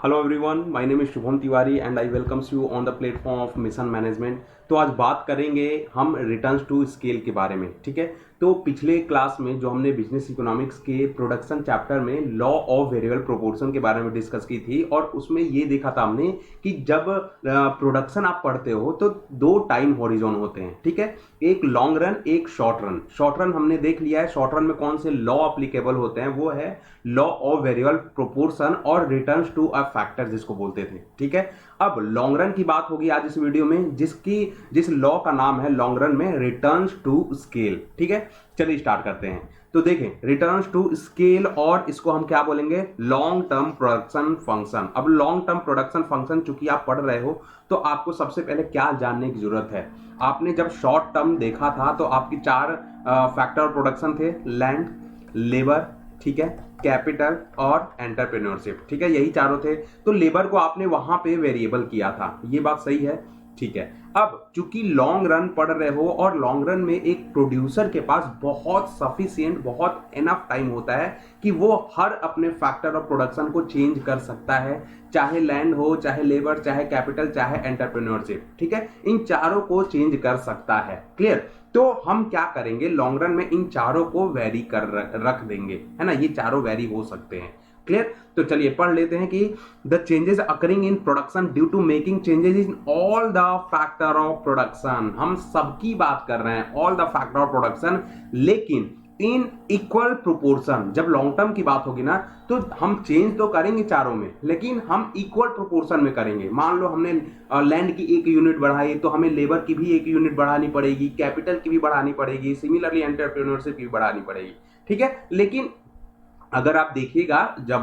Hello everyone, my name is Shubham Tiwari and I welcomes you on the platform of mission management. तो आज बात करेंगे हम रिटर्न्स टू स्केल के बारे में। ठीक है, तो पिछले क्लास में जो हमने बिजनेस इकोनॉमिक्स के प्रोडक्शन चैप्टर में लॉ ऑफ वेरिएबल प्रोपोर्शन के बारे में डिस्कस की थी, और उसमें ये देखा था हमने कि जब प्रोडक्शन आप पढ़ते हो तो दो टाइम हॉरिजॉन होते हैं। ठीक है, एक लॉन्ग रन, एक शॉर्ट रन। शॉर्ट रन हमने देख लिया है, शॉर्ट रन में कौन से लॉ अप्लीकेबल होते हैं, वो है लॉ ऑफ वेरिएबल प्रोपोर्शन और रिटर्न्स टू अ फैक्टर जिसको बोलते थे। ठीक है, अब लॉन्ग रन की बात होगी आज इस वीडियो में, जिस लॉ का नाम है लॉन्ग रन में रिटर्न्स टू स्केल। ठीक है, चलिए स्टार्ट करते हैं। तो देखें, रिटर्न्स टू स्केल, और इसको हम क्या बोलेंगे, लॉन्ग टर्म प्रोडक्शन फंक्शन। अब लॉन्ग टर्म प्रोडक्शन फंक्शन चूंकि आप पढ़ रहे हो तो आपको सबसे पहले क्या जानने की जरूरत है। आपने जब शॉर्ट टर्म देखा था तो आपकी चार फैक्टर प्रोडक्शन थे, लैंड, लेबर, ठीक है, कैपिटल और एंटरप्रेन्योरशिप। ठीक है, यही चारों थे। तो लेबर को आपने वहां पे वेरिएबल किया था, ये बात सही है। ठीक है, अब चूंकि लॉन्ग रन पढ़ रहे हो और लॉन्ग रन में एक प्रोड्यूसर के पास बहुत सफिशिएंट, बहुत एनफ टाइम होता है कि वो हर अपने फैक्टर ऑफ प्रोडक्शन को चेंज कर सकता है, चाहे लैंड हो, चाहे लेबर, चाहे कैपिटल, चाहे एंटरप्रेन्योरशिप। ठीक है, इन चारों को चेंज कर सकता है। क्लियर? तो हम क्या करेंगे, लॉन्ग रन में इन चारों को वेरी कर रख देंगे, है ना, ये चारों वेरी हो सकते हैं। क्लियर? तो चलिए पढ़ लेते हैं कि the changes occurring in production due to making changes in all the factor of production. हम सबकी बात कर रहे हैं, all the factor of production, लेकिन इन इक्वल प्रोपोर्शन। जब लॉन्ग टर्म की बात होगी ना तो हम चेंज तो करेंगे चारों में, लेकिन हम इक्वल प्रोपोर्शन में करेंगे। मान लो हमने लैंड की एक यूनिट बढ़ाई तो हमें लेबर की भी एक यूनिट बढ़ानी पड़ेगी, कैपिटल की भी बढ़ानी पड़ेगी, सिमिलरली एंटरप्रेन्योरशिप की भी बढ़ानी पड़ेगी। ठीक है, लेकिन अगर आप देखिएगा, जब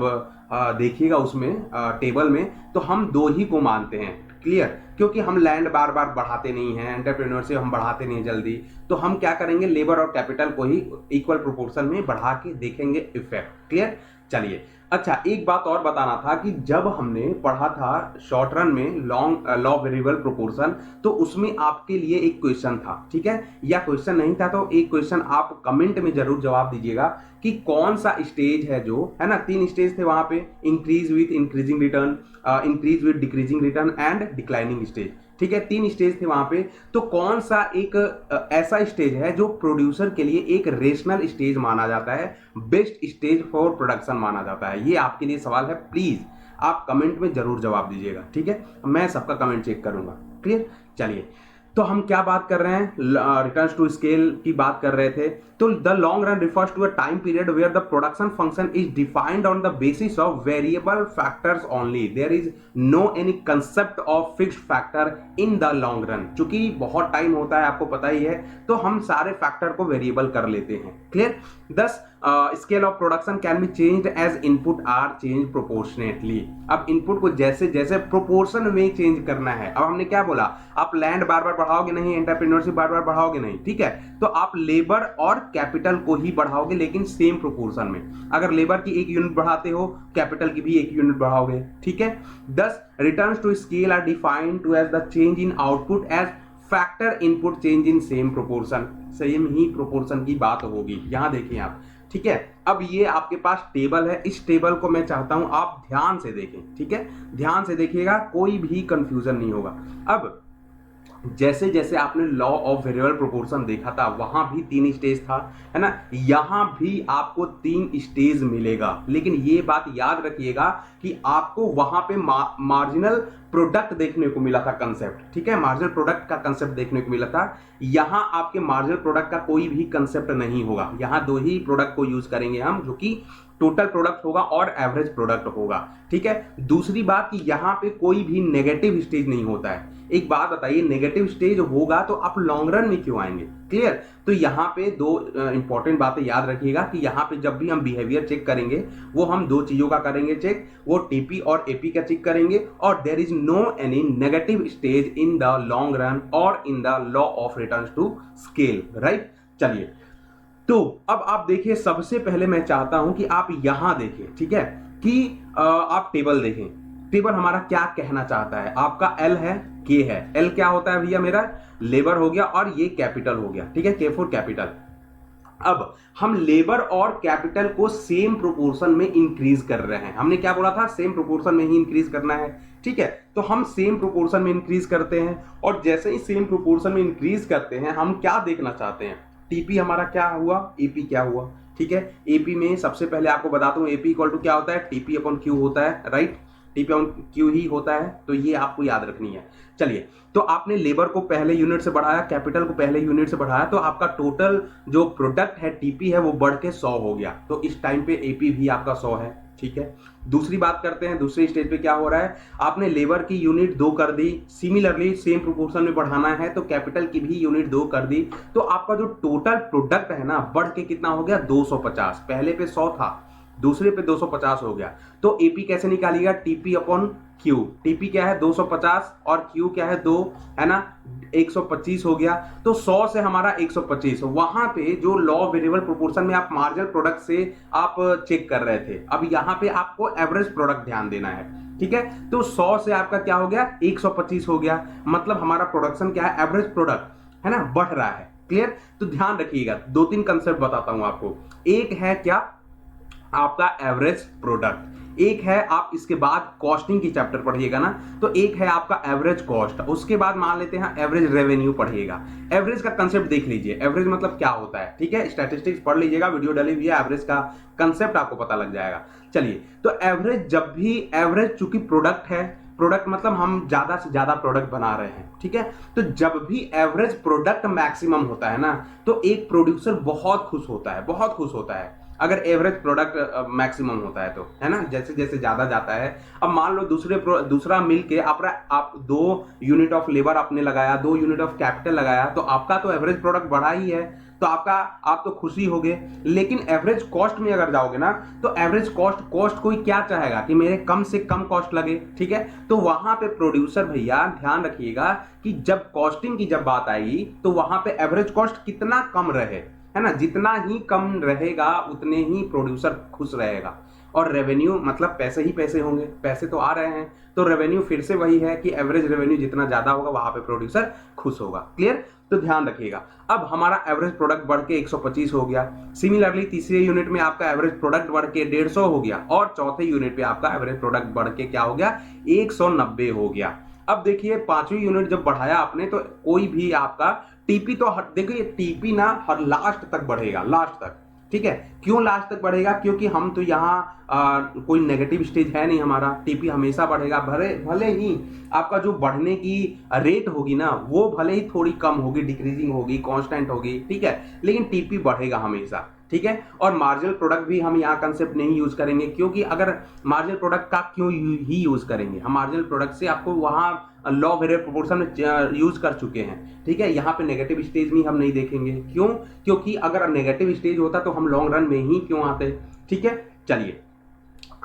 देखिएगा उसमें टेबल में, तो हम दो ही को मानते हैं। क्लियर? क्योंकि हम लैंड बार बार बढ़ाते नहीं हैं, एंटरप्रेन्योरशिप हम बढ़ाते नहीं जल्दी, तो हम क्या करेंगे, लेबर और कैपिटल को ही इक्वल प्रोपोर्शन में बढ़ा के देखेंगे इफेक्ट। क्लियर? चलिए, अच्छा एक बात और बताना था कि जब हमने पढ़ा था शॉर्ट रन में लॉ वेरिएबल प्रोपोर्शन, तो उसमें आपके लिए एक क्वेश्चन था। ठीक है, या क्वेश्चन नहीं था तो एक क्वेश्चन आप कमेंट में जरूर जवाब दीजिएगा कि कौन सा स्टेज है, जो है ना, तीन स्टेज थे वहां पे, increase with increasing return, increase with decreasing return and declining stage. ठीक है, तीन स्टेज थे वहां पे। तो कौन सा एक ऐसा स्टेज है जो प्रोड्यूसर के लिए एक रेशनल स्टेज माना जाता है, बेस्ट स्टेज फॉर प्रोडक्शन माना जाता है? ये आपके लिए सवाल है, प्लीज आप कमेंट में जरूर जवाब दीजिएगा। ठीक है, मैं सबका कमेंट चेक करूंगा। क्लियर? चलिए, तो हम क्या बात कर रहे हैं, रिटर्न्स टू स्केल की बात कर रहे थे। तो the long run refers to a time period where the production function is defined on the basis of variable factors only, there is no any concept of fixed factor in the long run. चूंकि बहुत time होता है, आपको पता ही है, तो हम सारे फैक्टर को वेरिएबल कर लेते हैं। Clear? Thus scale of production can be changed as input are change proportionately. अब इनपुट को जैसे जैसे प्रोपोर्शन में चेंज करना है। अब हमने क्या बोला, आप लैंड बार बार बढ़ाओगे नहीं, एंटरप्रेन्योरशिप बार बार बढ़ाओगे नहीं। ठीक है, तो आप लेबर और कैपिटल को ही बढ़ाओगे, लेकिन सेम प्रोपोर्शन में। अगर लेबर की एक यूनिट बढ़ाते हो, कैपिटल की भी एक यूनिट बढ़ाओगे। ठीक है, 10 returns to scale are defined to as the change in output as factor input change in same proportion. Same ही प्रोपोर्शन की बात होगी, यहां देखिए आप। ठीक है, अब ये आपके पास टेबल है, इस टेबल को मैं चाहता हूं आप ध्यान से देखें। ठीक है, ध्यान से देखिएगा, कोई भी कंफ्यूजन नहीं होगा। अब जैसे जैसे आपने लॉ ऑफ वेरिएबल प्रोपोर्शन देखा था, वहां भी तीन स्टेज था, है ना, यहां भी आपको तीन स्टेज मिलेगा। लेकिन ये बात याद रखिएगा कि आपको वहां पे मार्जिनल प्रोडक्ट देखने को मिला था कंसेप्ट। ठीक है, मार्जिनल प्रोडक्ट का कंसेप्ट देखने को मिला था। यहां आपके मार्जिनल प्रोडक्ट का कोई भी कंसेप्ट नहीं होगा। यहां दो ही प्रोडक्ट को यूज करेंगे हम, जो कि टोटल प्रोडक्ट होगा और एवरेज प्रोडक्ट होगा। ठीक है, दूसरी बात कि यहां पे कोई भी नेगेटिव स्टेज नहीं होता है। एक बात बताइए, नेगेटिव स्टेज होगा तो आप लॉन्ग रन में क्यों आएंगे? क्लियर? तो यहाँ पे दो इंपॉर्टेंट बातें याद रखिएगा कि यहाँ पे जब भी हम बिहेवियर चेक करेंगे, वो हम दो चीजों का करेंगे चेक, वो टीपी और एपी का चेक करेंगे, और there is no any negative stage in the long run और in the law of returns to scale. Right? चलिए, तो अब आप देखिए, सबसे पहले मैं चाहता हूं कि आप यहां देखें। ठीक है, कि आप टेबल देखें। टेबल हमारा क्या कहना चाहता है, आपका एल है, के है। एल क्या होता है भैया, मेरा लेबर हो गया, और ये कैपिटल हो गया। ठीक है, के फॉर कैपिटल। अब हम लेबर और कैपिटल को सेम प्रोपोर्शन में इंक्रीज कर रहे हैं। हमने क्या बोला था, सेम प्रोपोर्शन में ही इंक्रीज करना है, ठीक है। तो हम सेम प्रोपोर्शन में इंक्रीज करते हैं, और जैसे ही सेम प्रोपोर्शन में इंक्रीज करते हैं हम क्या देखना चाहते हैं, टीपी हमारा क्या हुआ, एपी क्या हुआ, ठीक है। एपी में सबसे पहले आपको बताता हूं, एपी इक्वल टू क्या होता है, टीपी अपॉन क्यू होता है, राइट, टीपी अपॉन क्यू ही होता है, तो ये आपको याद रखनी है। चलिए, तो आपने लेबर को पहले यूनिट से बढ़ाया, कैपिटल को पहले यूनिट से बढ़ाया, तो आपका टोटल जो प्रोडक्ट है टीपी है वो बढ़ के 100 हो गया, तो इस टाइम पे एपी भी आपका 100 है, ठीक है। दूसरी बात करते हैं, दूसरे स्टेज पे क्या हो रहा है, आपने लेबर की यूनिट 2 कर दी, सिमिलरली सेम प्रोपोर्शन में बढ़ाना है तो कैपिटल की भी यूनिट 2 कर दी, तो आपका जो टोटल प्रोडक्ट है ना बढ़ के कितना हो गया, 250। पहले पे 100 था, दूसरे पे 250 हो गया। तो एपी कैसे निकालिएगा, टीपी अपॉन क्यू, टीपी क्या है 250 और क्यू क्या है 2, है ना, 125 हो गया। तो 100 से हमारा 125, वहां पे जो लॉ वेरिएबल प्रोपोर्शन में आप मार्जिनल प्रोडक्ट से आप चेक कर रहे थे, अब यहां पे आपको एवरेज प्रोडक्ट ध्यान देना है, ठीक है। तो 100 से आपका क्या हो गया, 125 हो गया, मतलब हमारा प्रोडक्शन क्या है, एवरेज प्रोडक्ट है ना, बढ़ रहा है, क्लियर। तो ध्यान रखिएगा, 2-3 कंसेप्ट बताता हूं आपको। एक है क्या, आपका एवरेज प्रोडक्ट, एक है आप इसके बाद कॉस्टिंग की चैप्टर पढ़िएगा ना, तो एक है आपका एवरेज कॉस्ट, उसके बाद मान लेते हैं एवरेज रेवेन्यू पढ़िएगा। एवरेज का कंसेप्ट देख लीजिए, एवरेज मतलब क्या होता है, ठीक है, स्टैटिस्टिक्स पढ़ लीजिएगा, वीडियो डाली हुई है, एवरेज का कंसेप्ट आपको पता लग जाएगा। चलिए, तो एवरेज, जब भी एवरेज, चूंकि प्रोडक्ट है, प्रोडक्ट मतलब हम ज्यादा से ज्यादा प्रोडक्ट बना रहे हैं, ठीक है, तो जब भी एवरेज प्रोडक्ट मैक्सिमम होता है ना, तो एक प्रोड्यूसर बहुत खुश होता है, बहुत खुश होता है अगर एवरेज प्रोडक्ट मैक्सिमम होता है तो, है ना, जैसे जैसे ज्यादा जाता है। अब मान लो दूसरा मिल के आप 2 यूनिट ऑफ लेबर आपने लगाया, 2 यूनिट ऑफ कैपिटल लगाया, तो आपका तो एवरेज प्रोडक्ट बढ़ा ही है, तो आप तो खुशी होगे। लेकिन एवरेज कॉस्ट में अगर जाओगे ना, तो एवरेज कॉस्ट कोई क्या चाहेगा कि मेरे कम से कम कॉस्ट लगे, ठीक है। तो वहां पे प्रोड्यूसर भैया ध्यान रखिएगा कि जब कॉस्टिंग की जब बात आएगी, तो वहां पे एवरेज कॉस्ट कितना कम रहे, है ना, जितना ही कम रहेगा उतने ही प्रोड्यूसर खुश रहेगा। और रेवेन्यू मतलब पैसे ही पैसे होंगे, पैसे तो आ रहे हैं, तो रेवेन्यू फिर से वही है कि एवरेज रेवेन्यू जितना ज्यादा होगा वहां पे प्रोड्यूसर खुश होगा, क्लियर। तो ध्यान रखिएगा, अब हमारा एवरेज प्रोडक्ट बढ़ के 125 हो गया, सिमिलरली तीसरे यूनिट में आपका एवरेज प्रोडक्ट बढ़ के 150 हो गया, और चौथे यूनिट पे आपका एवरेज प्रोडक्ट बढ़ के क्या हो गया, 190 हो गया। अब देखिए, 5वीं यूनिट जब बढ़ाया आपने, तो कोई भी आपका टीपी तो देखिए, टीपी ना हर लास्ट तक बढ़ेगा, लास्ट तक, ठीक है। क्यों लास्ट तक बढ़ेगा, क्योंकि हम तो यहाँ कोई नेगेटिव स्टेज है नहीं हमारा, टीपी हमेशा बढ़ेगा, भले ही आपका जो बढ़ने की रेट होगी ना, वो भले ही थोड़ी कम होगी, डिक्रीजिंग होगी, कांस्टेंट होगी, ठीक है, लेकिन टीपी बढ़ेगा हमेशा, ठीक है। और मार्जिनल प्रोडक्ट भी हम यहाँ कंसेप्ट नहीं यूज करेंगे, क्योंकि अगर मार्जिनल प्रोडक्ट का क्यों ही यूज करेंगे, हम मार्जिनल प्रोडक्ट से आपको वहां लॉ वेरिएबल प्रोपोर्शन में यूज कर चुके हैं, ठीक है। यहाँ पे नेगेटिव स्टेज में हम नहीं देखेंगे, क्यों, क्योंकि अगर नेगेटिव स्टेज होता तो हम लॉन्ग रन में ही क्यों आते, ठीक है। चलिए,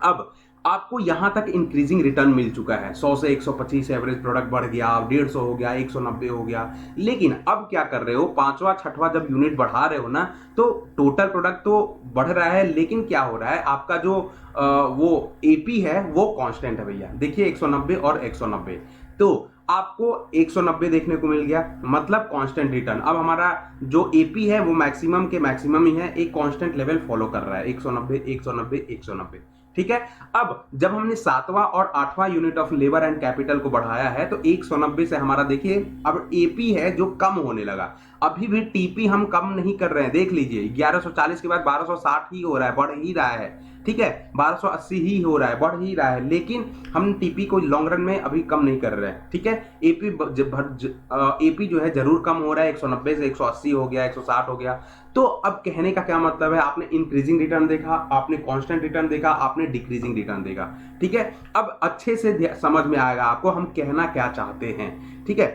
अब आपको यहां तक इंक्रीजिंग रिटर्न मिल चुका है, 100 से 125 एवरेज प्रोडक्ट बढ़ गया, 150 हो गया, 190 हो गया। लेकिन अब क्या कर रहे हो, 5वां 6वां जब यूनिट बढ़ा रहे हो ना, तो टोटल प्रोडक्ट तो बढ़ रहा है, लेकिन क्या हो रहा है, आपका जो वो एपी है वो कांस्टेंट है भैया। देखिए 190 और 190, तो आपको 190 देखने को मिल गया, मतलब कांस्टेंट रिटर्न। अब हमारा जो एपी है वो मैक्सिमम के मैक्सिमम ही है, एक कांस्टेंट लेवल फॉलो कर रहा है, 190 190 190, ठीक है। अब जब हमने 7वां और 8वां unit of labour and capital को बढ़ाया है, तो 190 से हमारा देखिए अब एपी है जो कम होने लगा। अभी भी टीपी हम कम नहीं कर रहे हैं, देख लीजिए 1140 के बाद 1260 ही हो रहा है, बढ़ ही रहा है, ठीक है, 1280 ही हो रहा है, बढ़ ही रहा है, लेकिन हम टीपी को लॉन्ग रन में अभी कम नहीं कर रहे हैं, ठीक है। एपी जो है जरूर कम हो रहा है, 190 से 180 हो गया, 160 हो गया। तो अब कहने का क्या मतलब है, आपने इंक्रीजिंग रिटर्न देखा, आपने कांस्टेंट रिटर्न देखा, आपने डिक्रीजिंग रिटर्न देखा, ठीक है। अब अच्छे से समझ में आएगा आपको हम कहना क्या चाहते हैं, ठीक है।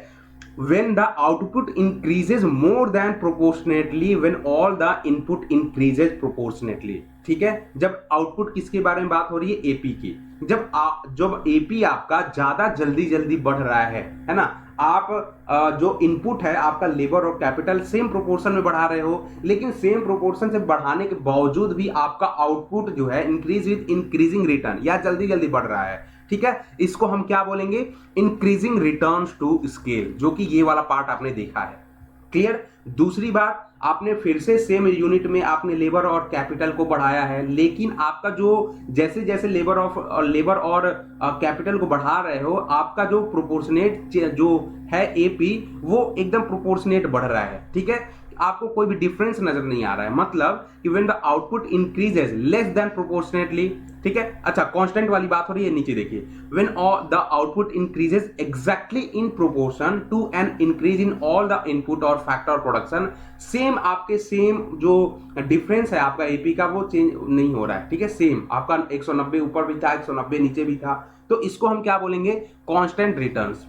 when the output increases more than proportionately when all the input increases proportionately, ठीक है। जब आउटपुट किसके बारे में बात हो रही है, एपी की, जब एपी आपका ज्यादा जल्दी बढ़ रहा है ना, आप जो इनपुट है आपका लेबर और कैपिटल सेम प्रोपोर्शन में बढ़ा रहे हो, लेकिन सेम प्रोपोर्शन से बढ़ाने के बावजूद भी आपका आउटपुट जो है इंक्रीज विद इंक्रीजिंग रिटर्न या जल्दी बढ़ रहा है, ठीक है। इसको हम क्या बोलेंगे, इंक्रीजिंग रिटर्न्स टू स्केल, जो कि ये वाला पार्ट आपने देखा है, क्लियर। दूसरी बात, आपने फिर से सेम यूनिट में आपने लेबर और कैपिटल को बढ़ाया है, लेकिन आपका जो जैसे जैसे लेबर और कैपिटल को बढ़ा रहे हो, आपका जो प्रोपोर्शनेट जो है एपी वो एकदम प्रोपोर्शनेट बढ़ रहा है, ठीक है। आपको कोई भी डिफरेंस नजर नहीं आ रहा है, मतलब कि when the output increases less than proportionately, ठीक है। अच्छा, कांस्टेंट वाली बात हो रही है, नीचे देखिए, when the output increases exactly in proportion to an increase in all the input और फैक्टर प्रोडक्शन, सेम आपके सेम जो डिफरेंस है आपका एपी का वो चेंज नहीं हो रहा है, ठीक है। सेम आपका 190 ऊपर भी था, 190 नीचे भी था, तो इसको हम क्या बोलेंगे, कांस्टेंट रिटर्न्स,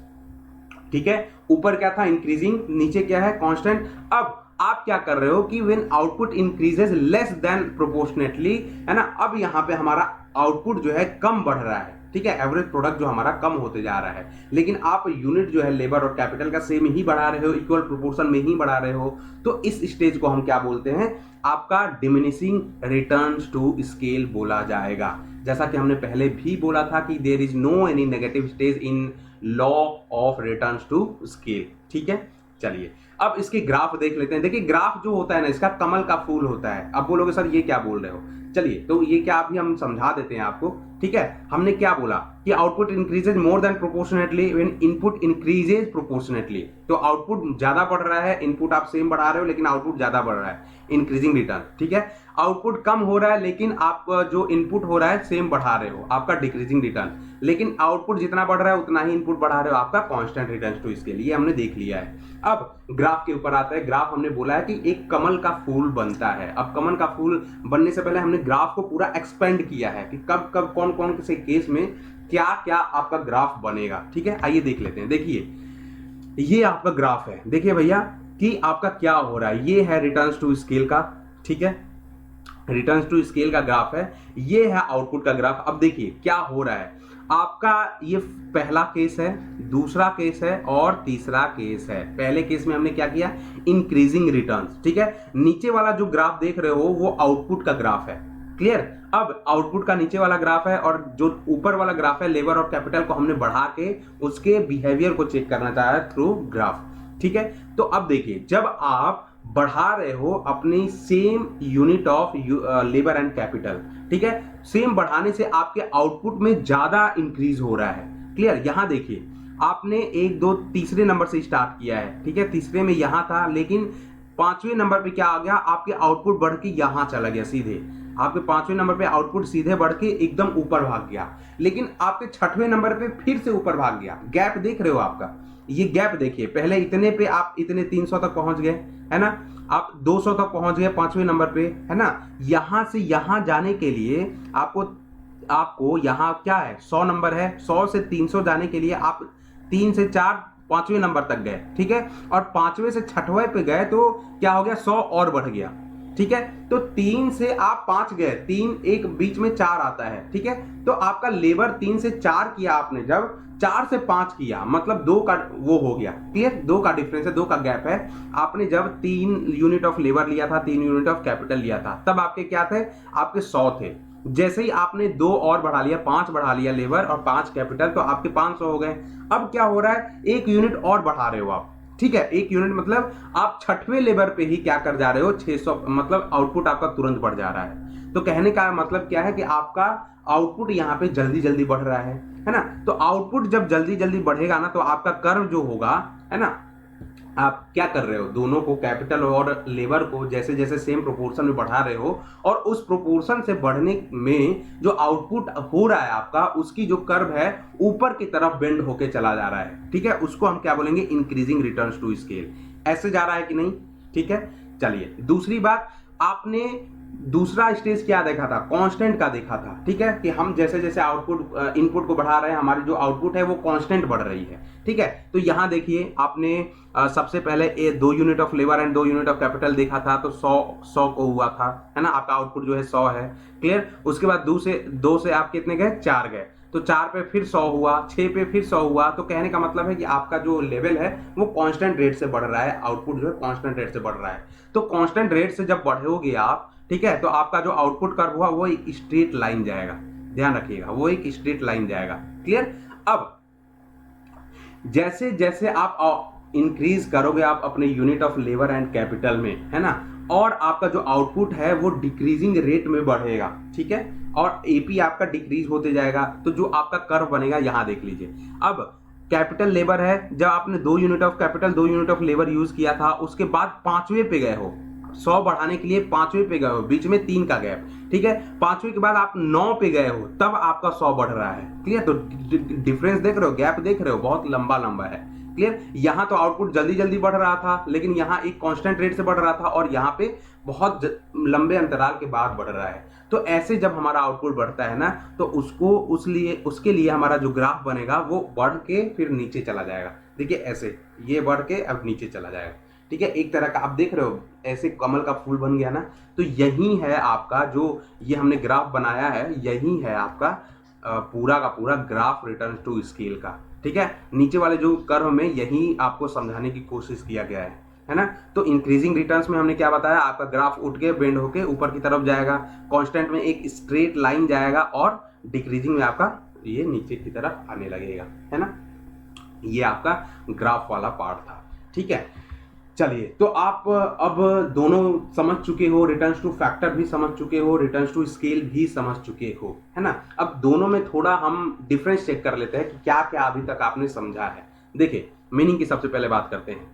ठीक है। ऊपर क्या था, इंक्रीजिंग, नीचे क्या है, कांस्टेंट। अब आप क्या कर रहे हो कि when output increases less than proportionately, है ना, अब यहां पे हमारा आउटपुट जो है कम बढ़ रहा है, ठीक है। एवरेज प्रोडक्ट जो हमारा कम होते जा रहा है, लेकिन आप यूनिट जो है लेबर और कैपिटल का सेम ही बढ़ा रहे हो, इक्वल प्रोपोर्शन में ही बढ़ा रहे हो, तो इस स्टेज को हम क्या बोलते हैं, आपका डिमिनिशिंग रिटर्न्स टू स्केल बोला जाएगा। जैसा कि हमने पहले भी बोला था कि there is no any negative stage in law of returns to scale, ठीक है। चलिए अब इसके ग्राफ देख लेते हैं। देखिए ग्राफ जो होता है ना, इसका कमल का फूल होता है। अब बोलोगे सर ये क्या बोल रहे हो, चलिए तो ये क्या अभी हम समझा देते हैं आपको, ठीक है। हमने क्या बोला कि output increases more than proportionately when input increases proportionately, तो आउटपुट ज्यादा बढ़ रहा है, इनपुट आप सेम बढ़ा रहे हो लेकिन आउटपुट ज्यादा बढ़ रहा है, इंक्रीजिंग रिटर्न, ठीक है। आउटपुट कम हो रहा है लेकिन आप जो इनपुट हो रहा है सेम बढ़ा रहे हो, आपका डिक्रीजिंग रिटर्न, लेकिन आउटपुट जितना बढ़ रहा है उतना ही इनपुट बढ़ा रहे हो, आपका कांस्टेंट रिटर्न टू इसके लिए हमने देख लिया है। अब ग्राफ के ऊपर आता है। ग्राफ हमने बोला है कि एक कमल का फूल बनता है। अब कमल का फूल बनने से पहले हमने ग्राफ को पूरा एक्सपेंड किया है कि कब कब कौन कौन से केस में क्या क्या आपका ग्राफ बनेगा, ठीक है। आइए देख लेते हैं। देखिए ये आपका ग्राफ है, देखिए भैया कि आपका क्या हो रहा है, ये है रिटर्न्स टू स्केल का, ठीक है, रिटर्न्स टू स्केल का ग्राफ है, ये है आउटपुट का ग्राफ। अब देखिए क्या हो रहा है, आपका ये पहला केस है, दूसरा केस है और तीसरा केस है। पहले केस में हमने क्या किया, इंक्रीजिंग रिटर्न्स, ठीक है। नीचे वाला जो ग्राफ देख रहे हो वो आउटपुट का ग्राफ है, क्लियर। अब आउटपुट का नीचे वाला ग्राफ है और जो ऊपर वाला ग्राफ है लेबर और कैपिटल को हमने बढ़ा के उसके बिहेवियर को चेक करना चाह रहे हैं थ्रू ग्राफ, ठीक है। तो अब देखिए जब आप बढ़ा रहे हो अपनी same unit of labour and capital, ठीक है, सेम बढ़ाने से आपके आउटपुट में ज्यादा इंक्रीज हो रहा है, क्लियर। यहां देखिए आपने 1 2 तीसरे नंबर से स्टार्ट किया है, ठीक है, तीसरे में यहां था, लेकिन पांचवें नंबर पे क्या आ गया, आपके आउटपुट बढ़ के यहां चला गया सीधे, आपके पांचवें नंबर पे आउटपुट सीधे बढ़ के एकदम ऊपर भाग गया, लेकिन आपके छठवें नंबर पे फिर से ऊपर भाग गया। गैप देख रहे हो आपका, ये गैप देखिए, पहले इतने पे आप इतने 300 तक पहुंच गए, है ना, आप 200 तक पहुंच गए पांचवें नंबर पे, है ना। यहां से यहां जाने के लिए आपको यहां क्या है, 100 नंबर है, 100 से 300 जाने के लिए आप 3 से 4 पांचवें नंबर तक गए, ठीक है, और पांचवें से छठवें पे गए तो क्या हो गया, 100 और बढ़ गया, ठीक है। तो 3 से आप 5 गए, 3 एक बीच में 4 आता है, ठीक है। तो आपका लेबर 3 से 4 किया आपने, जब 4 से 5 किया मतलब 2 का वो हो गया, क्लियर, 2 का डिफरेंस है, 2 का गैप है। आपने जब 3 यूनिट ऑफ लेबर लिया था, 3 यूनिट ऑफ कैपिटल लिया था, तब आपके क्या थे, आपके 100 थे। जैसे ही आपने 2 और बढ़ा लिया, 5 बढ़ा लिया लेबर और 5 कैपिटल, तो आपके 500 हो गए। अब क्या हो रहा है, 1 यूनिट और बढ़ा रहे हो आप, ठीक है, 1 यूनिट मतलब आप छठवें लेबर पे ही क्या कर जा रहे हो, 600, मतलब आउटपुट आपका तुरंत बढ़ जा रहा है। तो कहने का मतलब क्या है कि आपका आउटपुट यहाँ पे जल्दी जल्दी बढ़ रहा है ना। तो आउटपुट जब जल्दी जल्दी बढ़ेगा ना, तो आपका कर्व जो होगा, है ना, आप क्या कर रहे हो, दोनों को, कैपिटल और लेबर को जैसे जैसे सेम प्रोपोर्शन में बढ़ा रहे हो, और उस प्रोपोर्शन से बढ़ने में जो आउटपुट हो रहा है आपका, उसकी जो कर्व है ऊपर की तरफ बेंड होके चला जा रहा है, ठीक है। उसको हम क्या बोलेंगे, इंक्रीजिंग रिटर्न्स टू स्केल। ऐसे जा रहा है कि नहीं, ठीक है। चलिए दूसरी बात, आपने दूसरा स्टेज क्या देखा था, कांस्टेंट का देखा था, ठीक है, कि हम जैसे जैसे आउटपुट इनपुट को बढ़ा रहे हैं, हमारी जो आउटपुट है वो कांस्टेंट बढ़ रही है, ठीक है। तो यहां देखिए आपने सबसे पहले 2 unit of labour and 2 unit of capital देखा था, तो 100 को हुआ था, है ना, आपका आउटपुट जो है 100 है, क्लियर। उसके बाद 2 से आप कितने गए, 4 गए, तो 4 पे फिर 100 हुआ, 6 पे फिर 100 हुआ। तो कहने का मतलब है कि आपका जो लेवल है वो कांस्टेंट रेट से बढ़ रहा है, आउटपुट जो है कांस्टेंट रेट से बढ़ रहा है। तो कांस्टेंट रेट से जब बढ़ोगे आप, ठीक है, तो आपका जो आउटपुट कर्व हुआ वो एक स्ट्रेट लाइन जाएगा, ध्यान रखिएगा, वो एक स्ट्रेट लाइन जाएगा, क्लियर। अब जैसे जैसे आप इंक्रीज करोगे आप अपने unit of labour and capital में, है ना, और आपका जो आउटपुट है वो डिक्रीजिंग रेट में बढ़ेगा, ठीक है, और एपी आपका डिक्रीज होते जाएगा, तो जो आपका कर्व बनेगा यहां देख लीजिए। अब कैपिटल लेबर है, जब आपने 2 unit of capital 2 unit of labour use किया था, उसके बाद 5वें पे गए हो, 100 बढ़ाने के लिए 5वें पे गए हो, बीच में 3 का गैप, ठीक है, 5वें के बाद आप 9 पे गए हो, तब आपका 100 बढ़ रहा है। क्लियर? तो डिफरेंस देख रहे हो, गैप देख रहे हो, बहुत लंबा लंबा है। क्लियर? यहां तो आउटपुट जल्दी जल्दी बढ़ रहा था, लेकिन यहां एक कांस्टेंट रेट से बढ़ रहा था, और यहां पे बहुत लंबे अंतराल के बाद बढ़ रहा है। तो ऐसे जब हमारा आउटपुट बढ़ता है ना, तो उसके लिए हमारा जो ग्राफ बनेगा वो बढ़ के फिर नीचे चला जाएगा। देखिए ऐसे, ये बढ़ के अब नीचे चला जाएगा, ठीक है, एक तरह का आप देख रहे हो ऐसे कमल का फूल बन गया ना। तो यही है आपका जो ये हमने ग्राफ बनाया है, यही है आपका पूरा का पूरा ग्राफ रिटर्न टू स्केल का, ठीक है। नीचे वाले जो कर्व में यही आपको समझाने की कोशिश किया गया है ना। तो इंक्रीजिंग रिटर्न्स में हमने क्या बताया, आपका ग्राफ उठ के बेंड होके ऊपर की तरफ जाएगा, कांस्टेंट में एक स्ट्रेट लाइन जाएगा, और डिक्रीजिंग में आपका ये नीचे की तरफ आने लगेगा, है ना। ये आपका ग्राफ वाला पार्ट था, ठीक है। चलिए, तो आप अब दोनों समझ चुके हो, रिटर्न्स टू फैक्टर भी समझ चुके हो, रिटर्न्स टू स्केल भी समझ चुके हो, है ना। अब दोनों में थोड़ा हम डिफरेंस चेक कर लेते हैं कि क्या क्या अभी तक आपने समझा है। देखिए, मीनिंग की सबसे पहले बात करते हैं।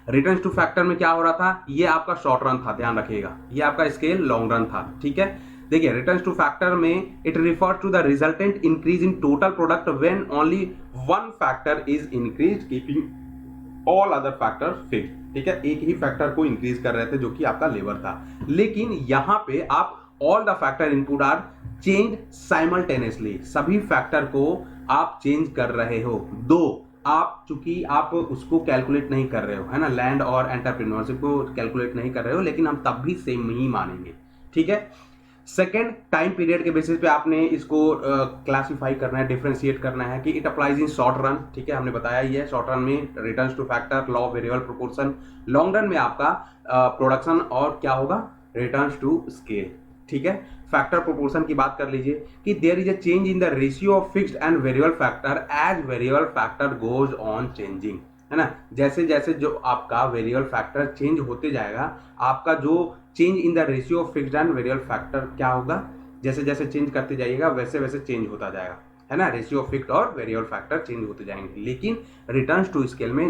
रिटर्न्स टू फैक्टर में क्या हो रहा था, ये आपका शॉर्ट रन था, ध्यान रखिएगा, ये आपका स्केल लॉन्ग रन था, ठीक है। देखिए, रिटर्न्स टू फैक्टर में it refers to the resultant increase in total product when only one factor is increase keeping all other factor fixed, ठीक है। एक ही फैक्टर को इंक्रीज कर रहे थे जो कि आपका लेबर था, लेकिन यहां पे आप all the factor input are change simultaneously, सभी फैक्टर को आप चेंज कर रहे हो। दो आप चूंकि आप उसको कैलकुलेट नहीं कर रहे हो, है ना, लैंड और एंटरप्रेन्योरशिप को कैलकुलेट नहीं कर रहे हो, लेकिन हम तब भी सेम ही मानेंगे, ठीक है। सेकेंड, टाइम पीरियड के बेसिस पे आपने इसको क्लासिफाई करना है, डिफरेंशिएट करना है कि it applies in short run, ठीक है, हमने बताया ही है। शॉर्ट रन में returns to factor, law of variable proportion, long run में आपका प्रोडक्शन और क्या होगा, रिटर्न्स टू स्केल, ठीक है। फैक्टर प्रोपोर्शन की बात कर लीजिए कि there is a change in the ratio of fixed and variable factor as variable factor goes on changing, है ना। जैसे जैसे जो आपका वेरिएबल फैक्टर चेंज होते जाएगा, आपका जो change in the ratio of fixed and variable factor क्या होगा, जैसे जैसे चेंज करते जाइएगा वैसे वैसे चेंज होता जाएगा, है ना। रेशियो ऑफ फिक्स्ड और वेरिएबल फैक्टर चेंज होते जाएंगे, लेकिन रिटर्न्स टू स्केल में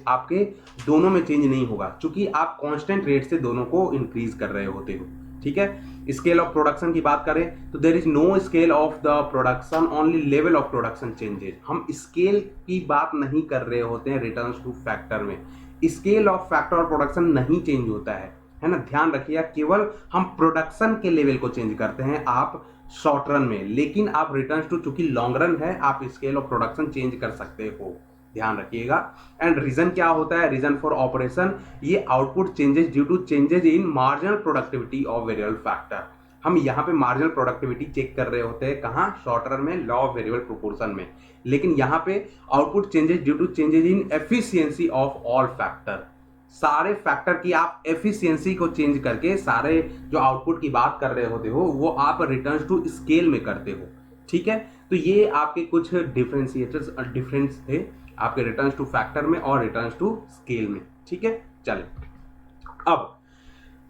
आपके दोनों में चेंज नहीं होगा, क्योंकि आप कांस्टेंट रेट से दोनों को इंक्रीज कर रहे होते हो, ठीक है। स्केल ऑफ प्रोडक्शन की बात करें तो there is no scale of the production, only level of production changes. हम स्केल की बात नहीं कर रहे होते हैं रिटर्न्स टू फैक्टर में, स्केल ऑफ फैक्टर और प्रोडक्शन नहीं चेंज होता है ना। ध्यान रखिए, केवल हम प्रोडक्शन के लेवल को चेंज करते हैं आप शॉर्ट रन में, लेकिन आप रिटर्न्स टू चूंकि लॉन्ग रन है, आप स्केल ऑफ प्रोडक्शन चेंज कर सकते हो, ध्यान रखिएगा। एंड रीजन क्या होता है, रीजन फॉर ऑपरेशन, ये output changes due to changes in marginal productivity of variable factor. हम यहाँ पे मार्जिनल प्रोडक्टिविटी चेक कर रहे होते हैं, कहाँ, शॉर्ट रन में, लॉ ऑफ वेरिएबल प्रोपोर्शन में, लेकिन यहाँ पे output changes due to changes in efficiency of all factor. सारे फैक्टर की आप एफिशिएंसी को चेंज करके सारे जो आउटपुट की बात कर रहे होते हो वो आप रिटर्न्स टू स्केल में करते हो, ठीक है। तो ये आपके कुछ डिफरेंशिएटर्स डिफरेंस थे आपके रिटर्न्स टू फैक्टर में और रिटर्न्स टू स्केल में, ठीक है। चले, अब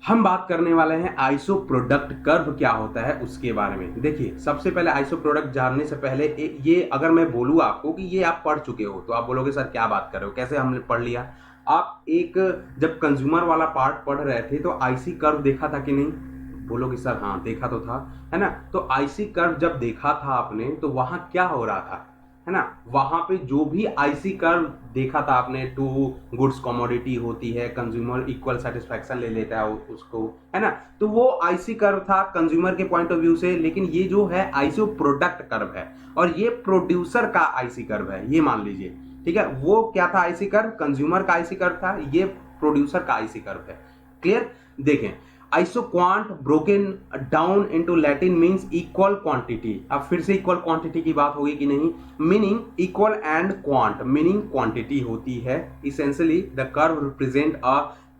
हम बात करने वाले हैं आइसो प्रोडक्ट कर्व क्या होता है उसके बारे में। देखिए, सबसे पहले आइसो प्रोडक्ट जानने से पहले ये अगर मैं बोलूँ आपको कि ये आप पढ़ चुके हो तो आप बोलोगे सर क्या बात कर रहे हो, कैसे हमने पढ़ लिया। आप एक जब कंज्यूमर वाला पार्ट पढ़ रहे थे तो आईसी कर्व देखा था कि नहीं, बोलोगे सर हाँ देखा तो था, है ना। तो आईसी कर्व जब देखा था आपने तो वहां क्या हो रहा था, है ना, वहां पे जो भी आईसी कर्व देखा था आपने, टू गुड्स कमोडिटी होती है, कंज्यूमर इक्वल सेटिस्फैक्शन ले लेता है उसको, है ना, तो वो आईसी कर्व था कंज्यूमर के पॉइंट ऑफ व्यू से। लेकिन ये जो है आईसी प्रोडक्ट कर्व है और ये प्रोड्यूसर का आईसी कर्व है, ये मान लीजिए, ठीक है। वो क्या था आईसी कर्व, कंज्यूमर का आईसी कर्व था, ये प्रोड्यूसर का आईसी कर्व है। क्लियर? देखें, isoquant broken down into Latin means equal quantity. अब फिर से इक्वल क्वांटिटी की बात होगी कि नहीं, meaning equal and quant meaning quantity होती है। Essentially the curve represent a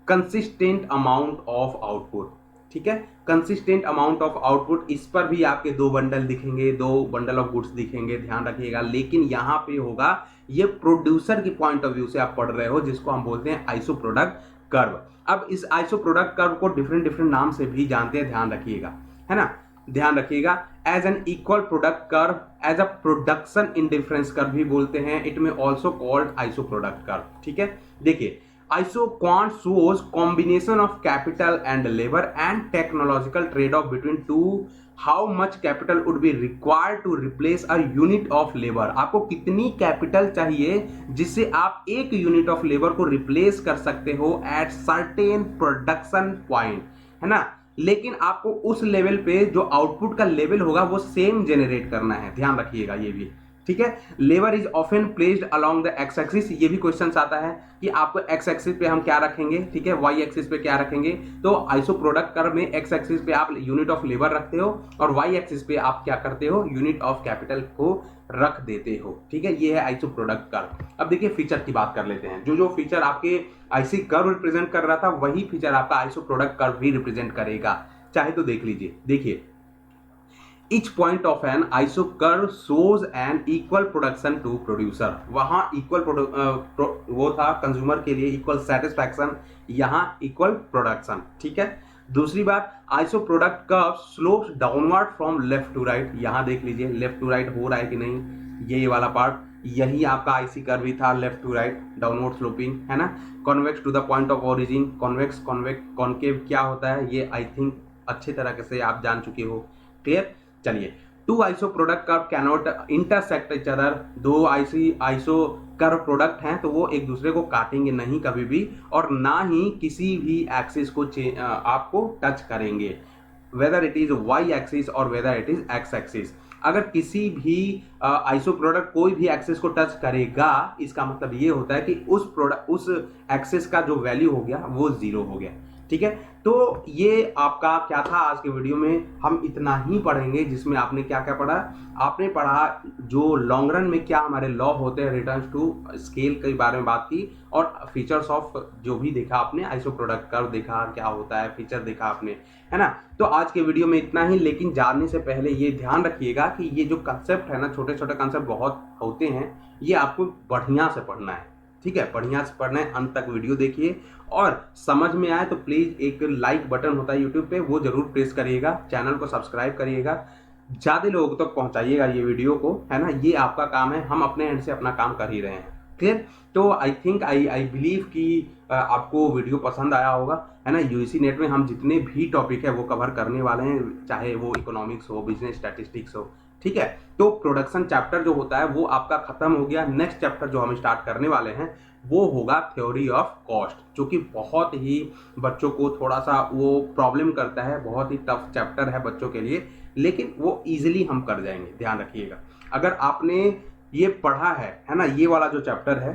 consistent amount of output. ठीक है। कंसिस्टेंट अमाउंट ऑफ आउटपुट, इस पर भी आपके 2 बंडल दिखेंगे, 2 बंडल ऑफ गुड्स दिखेंगे, ध्यान रखिएगा। लेकिन यहाँ पे होगा ये प्रोड्यूसर की पॉइंट ऑफ व्यू से आप पढ़ रहे हो, जिसको हम बोलते हैं आइसो प्रोडक्ट कर्व। अब इस आइसो प्रोडक्ट कर्व को डिफरेंट डिफरेंट नाम से भी जानते हैं, ध्यान रखिएगा, है ना, ध्यान रखिएगा। As an equal product curve, as a production indifference curve भी बोलते हैं, इट में also called iso product curve, ठीक है। देखिए, ISO quant shows combination of capital and labor and technological trade-off between two. How much capital would be required to replace a unit of labor? आपको कितनी capital चाहिए जिससे आप एक unit of labour को रिप्लेस कर सकते हो एट सर्टेन प्रोडक्शन पॉइंट, है ना। लेकिन आपको उस लेवल पे जो आउटपुट का लेवल होगा वो सेम जेनरेट करना है, ध्यान रखिएगा ये भी, ठीक है। Labour is often placed along the x axis, ये भी क्वेश्चन आता है कि आपको एक्स एक्सिस पे हम क्या रखेंगे, ठीक है, वाई एक्सिस पे क्या रखेंगे। तो आइसो प्रोडक्ट कर्व में एक्स एक्सिस पे आप यूनिट ऑफ लेबर रखते हो और वाई एक्सिस पे आप क्या करते हो, यूनिट ऑफ कैपिटल को रख देते हो, ठीक है। ये है आइसो प्रोडक्ट कर्व। अब देखिए फीचर की बात कर लेते हैं। जो जो फीचर आपके आईसी कर्व रिप्रेजेंट कर रहा था वही फीचर आपका आइसो प्रोडक्ट कर्व भी रिप्रेजेंट करेगा, चाहे तो देख लीजिए। देखिए, each point of an iso curve shows an equal production to producer, वहां इक्वल वो था कंज्यूमर के लिए इक्वल सेटिस्फैक्शन, यहाँ इक्वल प्रोडक्शन, ठीक है। दूसरी बात, iso product curve slopes downward from left to right, यहाँ देख लीजिए लेफ्ट टू राइट हो रहा है कि नहीं, ये वाला पार्ट, यही आपका आईसी कर्व भी था, left to right downward sloping, है ना। Convex to the point of origin, convex convex concave क्या होता है ये आई थिंक अच्छे तरह से आप जान चुके हो, क्लियर। चलिए, two iso product curve cannot intersect each other, दो आइसो कर्व प्रोडक्ट हैं तो वो एक दूसरे को काटेंगे नहीं कभी भी, और ना ही किसी भी एक्सिस को आपको टच करेंगे, whether it is y axis और whether it is x axis. अगर किसी भी आइसो प्रोडक्ट कोई भी एक्सिस को टच करेगा, इसका मतलब ये होता है कि उस एक्सिस का जो वैल्यू हो गया वो 0 हो गया, ठीक है। तो ये आपका क्या था आज के वीडियो में, हम इतना ही पढ़ेंगे जिसमें आपने क्या क्या पढ़ा। आपने पढ़ा जो लॉन्ग रन में क्या हमारे लॉ होते हैं, रिटर्न्स टू स्केल के बारे में बात की, और फीचर्स ऑफ जो भी देखा आपने, आइसो प्रोडक्ट कर्व देखा क्या होता है, फीचर देखा आपने, है ना। तो आज के वीडियो में इतना ही, लेकिन जानने से पहले ये ध्यान रखिएगा कि ये जो कंसेप्ट है ना, छोटे छोटे कंसेप्ट बहुत होते हैं, ये आपको बढ़िया से पढ़ना है, ठीक है, बढ़िया से पढ़ना है। अंत तक वीडियो देखिए और समझ में आए तो प्लीज एक लाइक बटन होता है यूट्यूब पे, वो जरूर प्रेस करिएगा, चैनल को सब्सक्राइब करिएगा, ज्यादा लोगों तक पहुंचाइएगा ये वीडियो को, है ना। ये आपका काम है, हम अपने एंड से अपना काम कर ही रहे हैं, क्लियर। तो आई थिंक आई बिलीव कि आपको वीडियो पसंद आया होगा, है ना। यूजीसी नेट में हम जितने भी टॉपिक है वो कवर करने वाले हैं, चाहे वो इकोनॉमिक्स हो, बिजनेस स्टैटिस्टिक्स हो, ठीक है। तो प्रोडक्शन चैप्टर जो होता है वो आपका खत्म हो गया। नेक्स्ट चैप्टर जो हम स्टार्ट करने वाले हैं वो होगा थ्योरी ऑफ कॉस्ट, जो कि बहुत ही बच्चों को थोड़ा सा वो प्रॉब्लम करता है, बहुत ही टफ चैप्टर है बच्चों के लिए, लेकिन वो इजीली हम कर जाएंगे, ध्यान रखिएगा। अगर आपने ये पढ़ा है ना, ये वाला जो चैप्टर है,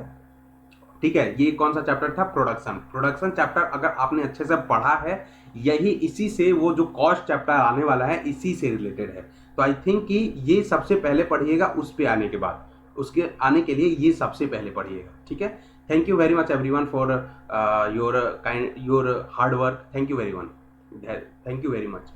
ठीक है, ये कौन सा चैप्टर था, प्रोडक्शन चैप्टर, अगर आपने अच्छे से पढ़ा है, यही इसी से वो जो कॉस्ट चैप्टर आने वाला है इसी से रिलेटेड है। तो आई थिंक कि ये सबसे पहले पढ़िएगा, उस पे आने के बाद, उसके आने के लिए ये सबसे पहले पढ़िएगा, ठीक है। Thank you very much everyone for your hard work, thank you very much.